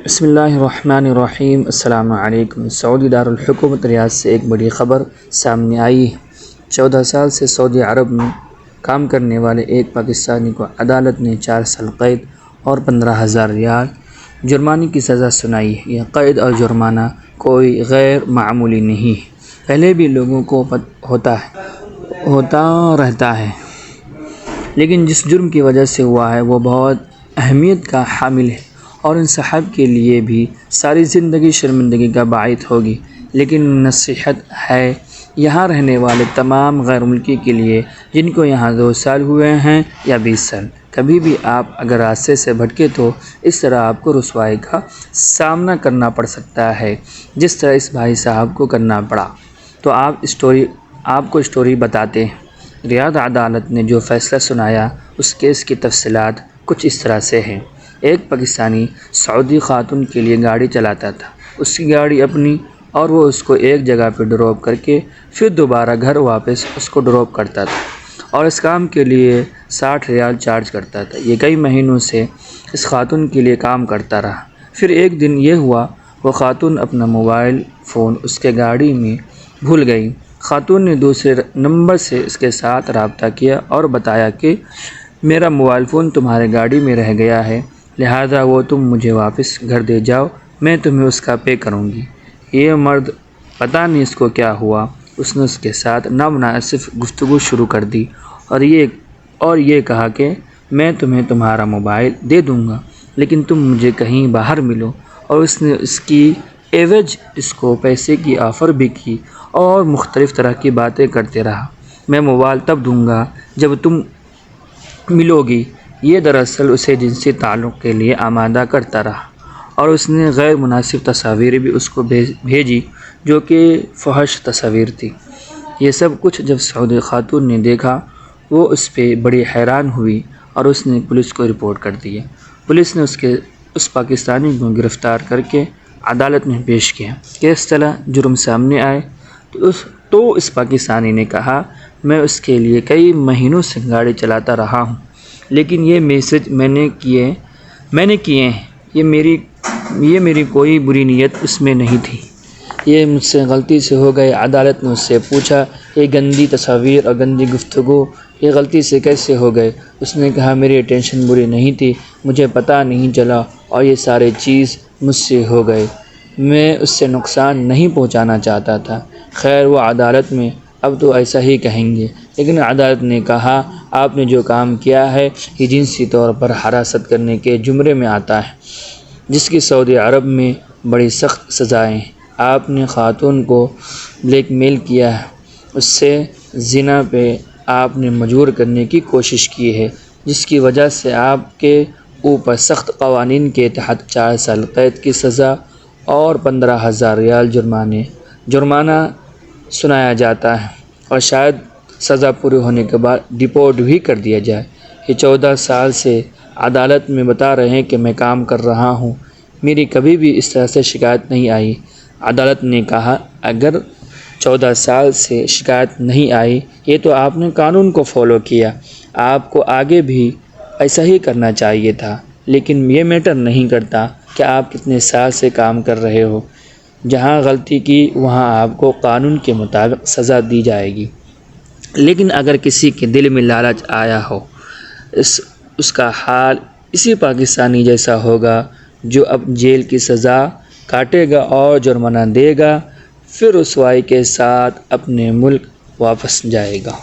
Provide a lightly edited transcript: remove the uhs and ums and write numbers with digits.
بسم اللہ الرحمن الرحیم۔ السلام علیکم۔ سعودی دارالحکومت ریاض سے ایک بڑی خبر سامنے آئی ہے۔ 14 سال سے سعودی عرب میں کام کرنے والے ایک پاکستانی کو عدالت نے 4 سال قید اور 15,000 ریال جرمانے کی سزا سنائی ہے۔ یہ قید اور جرمانہ کوئی غیر معمولی نہیں ہے، پہلے بھی لوگوں کو ہوتا رہتا ہے، لیکن جس جرم کی وجہ سے ہوا ہے وہ بہت اہمیت کا حامل ہے اور ان صاحب کے لیے بھی ساری زندگی شرمندگی کا باعث ہوگی۔ لیکن نصیحت ہے یہاں رہنے والے تمام غیر ملکی کے لیے جن کو یہاں 2 سال ہوئے ہیں یا 20 سال، کبھی بھی آپ اگر راستے سے بھٹکے تو اس طرح آپ کو رسوائی کا سامنا کرنا پڑ سکتا ہے جس طرح اس بھائی صاحب کو کرنا پڑا۔ تو آپ کو اسٹوری بتاتے ہیں۔ ریاض عدالت نے جو فیصلہ سنایا اس کیس کی تفصیلات کچھ اس طرح سے ہیں۔ ایک پاکستانی سعودی خاتون کے لیے گاڑی چلاتا تھا، اس کی گاڑی اپنی، اور وہ اس کو ایک جگہ پہ ڈراپ کر کے پھر دوبارہ گھر واپس اس کو ڈراپ کرتا تھا اور اس کام کے لیے 60 ریال چارج کرتا تھا۔ یہ کئی مہینوں سے اس خاتون کے لیے کام کرتا رہا۔ پھر ایک دن یہ ہوا، وہ خاتون اپنا موبائل فون اس کے گاڑی میں بھول گئی۔ خاتون نے دوسرے نمبر سے اس کے ساتھ رابطہ کیا اور بتایا کہ میرا موبائل فون تمہارے گاڑی میں رہ گیا ہے، لہذا وہ تم مجھے واپس گھر دے جاؤ، میں تمہیں اس کا پے کروں گی۔ یہ مرد پتہ نہیں اس کو کیا ہوا، اس نے اس کے ساتھ نامناسب گفتگو شروع کر دی اور یہ کہا کہ میں تمہیں تمہارا موبائل دے دوں گا لیکن تم مجھے کہیں باہر ملو، اور اس نے اس کی عوض اس کو پیسے کی آفر بھی کی اور مختلف طرح کی باتیں کرتے رہا۔ میں موبائل تب دوں گا جب تم ملو گی۔ یہ دراصل اسے جنسی تعلق کے لیے آمادہ کرتا رہا اور اس نے غیر مناسب تصاویر بھی اس کو بھیجی جو کہ فحش تصاویر تھی۔ یہ سب کچھ جب سعودی خاتون نے دیکھا وہ اس پہ بڑی حیران ہوئی اور اس نے پولیس کو رپورٹ کر دیا۔ پولیس نے اس پاکستانی کو گرفتار کر کے عدالت میں پیش کیا۔ کس طرح جرم سامنے آئے تو اس پاکستانی نے کہا، میں اس کے لیے کئی مہینوں سے گاڑی چلاتا رہا ہوں، لیکن یہ میسج میں نے کیے ہیں، یہ میری کوئی بری نیت اس میں نہیں تھی، یہ مجھ سے غلطی سے ہو گئے۔ عدالت نے اس سے پوچھا، یہ گندی تصاویر اور گندی گفتگو یہ غلطی سے کیسے ہو گئے؟ اس نے کہا، میری انٹینشن بری نہیں تھی، مجھے پتہ نہیں چلا اور یہ سارے چیز مجھ سے ہو گئے، میں اس سے نقصان نہیں پہنچانا چاہتا تھا۔ خیر وہ عدالت میں اب تو ایسا ہی کہیں گے، لیکن عدالت نے کہا آپ نے جو کام کیا ہے یہ جنسی طور پر ہراست کرنے کے زمرے میں آتا ہے جس کی سعودی عرب میں بڑی سخت سزائیں ہیں۔ آپ نے خاتون کو بلیک میل کیا ہے، اس سے زنا پہ آپ نے مجبور کرنے کی کوشش کی ہے، جس کی وجہ سے آپ کے اوپر سخت قوانین کے تحت 4 سال قید کی سزا اور 15,000 ریال جرمانہ سنایا جاتا ہے اور شاید سزا پوری ہونے کے بعد ڈپورٹ بھی کر دیا جائے۔ یہ 14 سال سے عدالت میں بتا رہے ہیں کہ میں کام کر رہا ہوں، میری کبھی بھی اس طرح سے شکایت نہیں آئی۔ عدالت نے کہا اگر 14 سال سے شکایت نہیں آئی یہ تو آپ نے قانون کو فالو کیا، آپ کو آگے بھی ایسا ہی کرنا چاہیے تھا، لیکن یہ میٹر نہیں کرتا کہ آپ کتنے سال سے کام کر رہے ہو، جہاں غلطی کی وہاں آپ کو قانون کے مطابق سزا دی جائے گی۔ لیکن اگر کسی کے دل میں لالچ آیا ہو اس کا حال اسی پاکستانی جیسا ہوگا جو اب جیل کی سزا کاٹے گا اور جرمانہ دے گا، پھر رسوائی کے ساتھ اپنے ملک واپس جائے گا۔